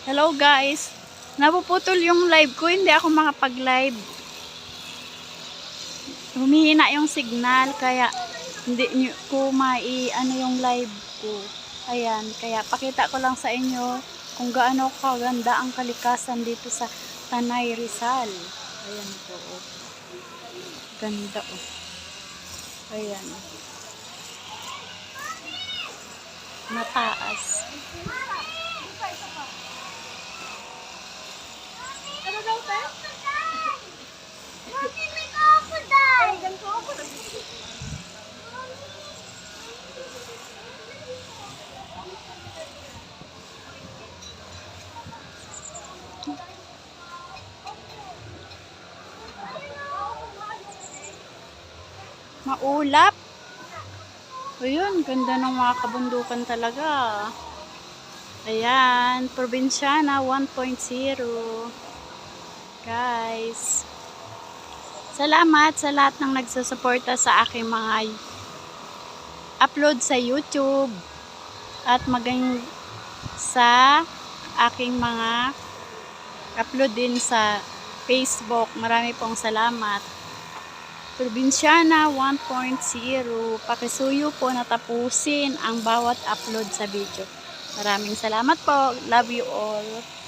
Hello guys. Napuputol yung live ko, hindi ako makapag-live. Humihina yung signal kaya hindi nyo ko ano yung live ko. Ayan, kaya pakita ko lang sa inyo kung gaano kaganda ang kalikasan dito sa Tanay Rizal. Ayan po. Oh. Ganda oh. Ayan. Mataas. Ano daw, te? Mami, may crocodile! Ay, ganito ako. Maulap. Ayun, ganda ng mga kabundukan talaga. Ayan, Probinsyana 1.0. Guys, salamat sa lahat ng nagsusuporta sa aking mga upload sa YouTube at maging sa aking mga upload din sa Facebook. Marami pong salamat. Probinsyana 1.0. Pakisuyo po na tapusin ang bawat upload sa video. Maraming salamat po. Love you all.